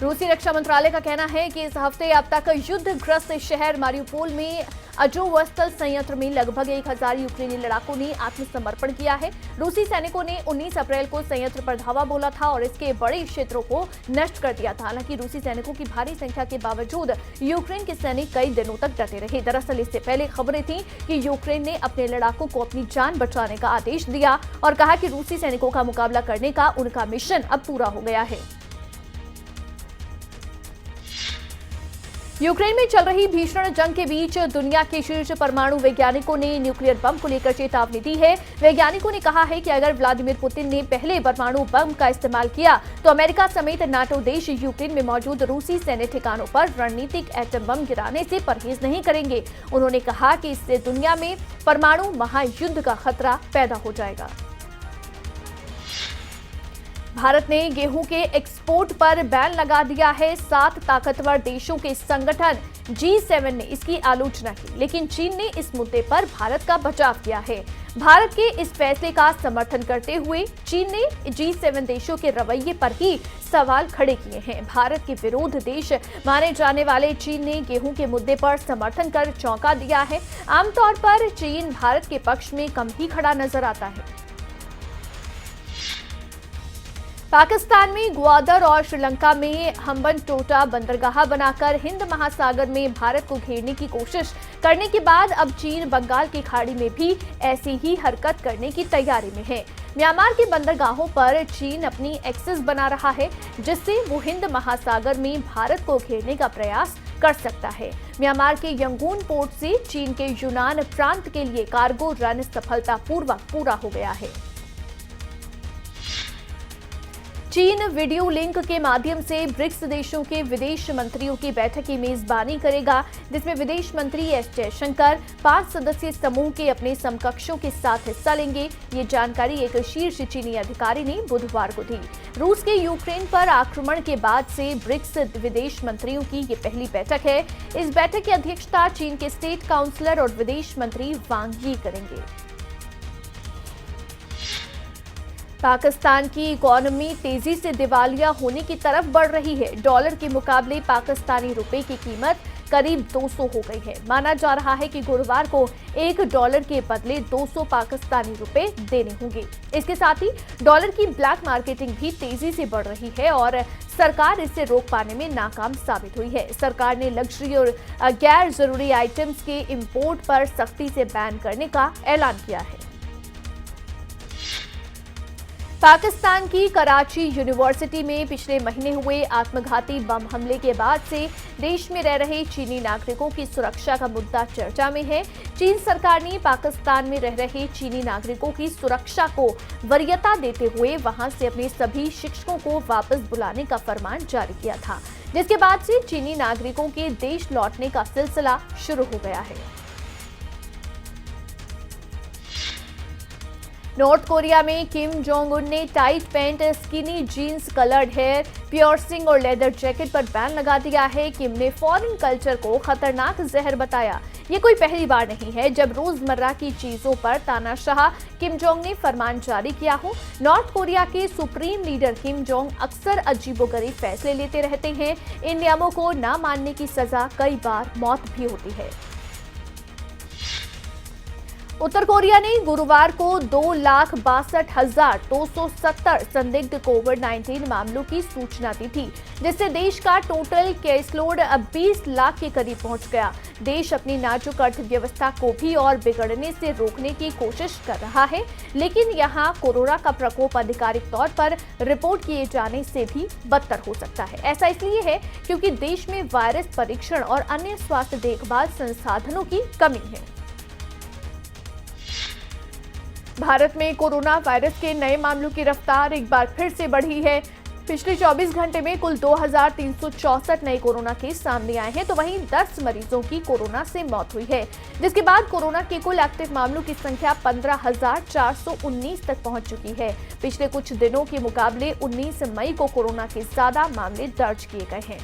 रूसी रक्षा मंत्रालय का कहना है कि इस हफ्ते अब तक युद्धग्रस्त शहर मारिउपोल में अजोवस्टल संयंत्र में लगभग 1000 यूक्रेनी लड़ाकों ने आत्मसमर्पण किया है। रूसी सैनिकों ने 19 अप्रैल को संयंत्र पर धावा बोला था और इसके बड़े क्षेत्रों को नष्ट कर दिया था। हालांकि रूसी सैनिकों की भारी संख्या के बावजूद यूक्रेन के सैनिक कई दिनों तक डटे रहे। दरअसल इससे पहले खबरें थीं कि यूक्रेन ने अपने लड़ाकों को अपनी जान बचाने का आदेश दिया और कहा कि रूसी सैनिकों का मुकाबला करने का उनका मिशन अब पूरा हो गया है। यूक्रेन में चल रही भीषण जंग के बीच दुनिया के शीर्ष परमाणु वैज्ञानिकों ने न्यूक्लियर बम को लेकर चेतावनी दी है। वैज्ञानिकों ने कहा है कि अगर व्लादिमीर पुतिन ने पहले परमाणु बम का इस्तेमाल किया तो अमेरिका समेत नाटो देश यूक्रेन में मौजूद रूसी सैन्य ठिकानों पर रणनीतिक एटम बम गिराने से परहेज नहीं करेंगे। उन्होंने कहा कि इससे दुनिया में परमाणु महायुद्ध का खतरा पैदा हो जाएगा। भारत ने गेहूं के एक्सपोर्ट पर बैन लगा दिया है। 7 ताकतवर देशों के संगठन G7 ने इसकी आलोचना की, लेकिन चीन ने इस मुद्दे पर भारत का बचाव किया है। भारत के इस फैसले का समर्थन करते हुए चीन ने G7 देशों के रवैये पर ही सवाल खड़े किए हैं। भारत के विरोध देश माने जाने वाले चीन ने गेहूं के मुद्दे पर समर्थन कर चौंका दिया है। आमतौर पर चीन भारत के पक्ष में कम ही खड़ा नजर आता है। पाकिस्तान में ग्वादर और श्रीलंका में हम्बनटोटा बंदरगाह बनाकर हिंद महासागर में भारत को घेरने की कोशिश करने के बाद अब चीन बंगाल की खाड़ी में भी ऐसी ही हरकत करने की तैयारी में है। म्यांमार के बंदरगाहों पर चीन अपनी एक्सेस बना रहा है, जिससे वो हिंद महासागर में भारत को घेरने का प्रयास कर सकता है। म्यांमार के यंगून पोर्ट से चीन के यूनान प्रांत के लिए कार्गो रन सफलतापूर्वक पूरा हो गया है। चीन वीडियो लिंक के माध्यम से ब्रिक्स देशों के विदेश मंत्रियों की बैठक की मेजबानी करेगा, जिसमें विदेश मंत्री एस जयशंकर 5 सदस्यीय समूह के अपने समकक्षों के साथ हिस्सा लेंगे। ये जानकारी एक शीर्ष चीनी अधिकारी ने बुधवार को दी। रूस के यूक्रेन पर आक्रमण के बाद से ब्रिक्स विदेश मंत्रियों की ये पहली बैठक है। इस बैठक की अध्यक्षता चीन के स्टेट काउंसलर और विदेश मंत्री वांग यी करेंगे। पाकिस्तान की इकोनॉमी तेजी से दिवालिया होने की तरफ बढ़ रही है। डॉलर के मुकाबले पाकिस्तानी रुपए की कीमत करीब 200 हो गई है। माना जा रहा है कि गुरुवार को $1 के बदले 200 पाकिस्तानी रुपए देने होंगे। इसके साथ ही डॉलर की ब्लैक मार्केटिंग भी तेजी से बढ़ रही है और सरकार इसे रोक पाने में नाकाम साबित हुई है। सरकार ने लग्जरी और गैर जरूरी आइटम्स के इंपोर्ट पर सख्ती से बैन करने का ऐलान किया है। पाकिस्तान की कराची यूनिवर्सिटी में पिछले महीने हुए आत्मघाती बम हमले के बाद से देश में रह रहे चीनी नागरिकों की सुरक्षा का मुद्दा चर्चा में है। चीन सरकार ने पाकिस्तान में रह रहे चीनी नागरिकों की सुरक्षा को वरीयता देते हुए वहां से अपने सभी शिक्षकों को वापस बुलाने का फरमान जारी किया था, जिसके बाद से चीनी नागरिकों के देश लौटने का सिलसिला शुरू हो गया है। नॉर्थ कोरिया में किम जोंग उन ने tight pant, skinny jeans, coloured hair, piercing और लेदर जैकेट पर बैन लगा दिया है। किम ने फॉरेन कल्चर को खतरनाक जहर बताया। ये कोई पहली बार नहीं है जब रोजमर्रा की चीजों पर तानाशाह किम जोंग ने फरमान जारी किया हो। नॉर्थ कोरिया के सुप्रीम लीडर किम जोंग अक्सर अजीबोगरीब फैसले लेते रहते हैं। इन नियमों को न मानने की सजा कई बार मौत भी होती है। उत्तर कोरिया ने गुरुवार को 2,62,270 संदिग्ध कोविड-19 मामलों की सूचना दी थी, जिससे देश का टोटल केसलोड अब 20 लाख के करीब पहुंच गया। देश अपनी नाजुक अर्थव्यवस्था को भी और बिगड़ने से रोकने की कोशिश कर रहा है, लेकिन यहां कोरोना का प्रकोप आधिकारिक तौर पर रिपोर्ट किए जाने से भी बदतर हो सकता है। ऐसा इसलिए है क्योंकि देश में वायरस परीक्षण और अन्य स्वास्थ्य देखभाल संसाधनों की कमी है। भारत में कोरोना वायरस के नए मामलों की रफ्तार एक बार फिर से बढ़ी है। पिछले 24 घंटे में कुल 2364 नए कोरोना केस सामने आए हैं, तो वहीं 10 मरीजों की कोरोना से मौत हुई है, जिसके बाद कोरोना के कुल एक्टिव मामलों की संख्या 15,419 तक पहुंच चुकी है। पिछले कुछ दिनों के मुकाबले 19 मई को कोरोना के ज्यादा मामले दर्ज किए गए हैं।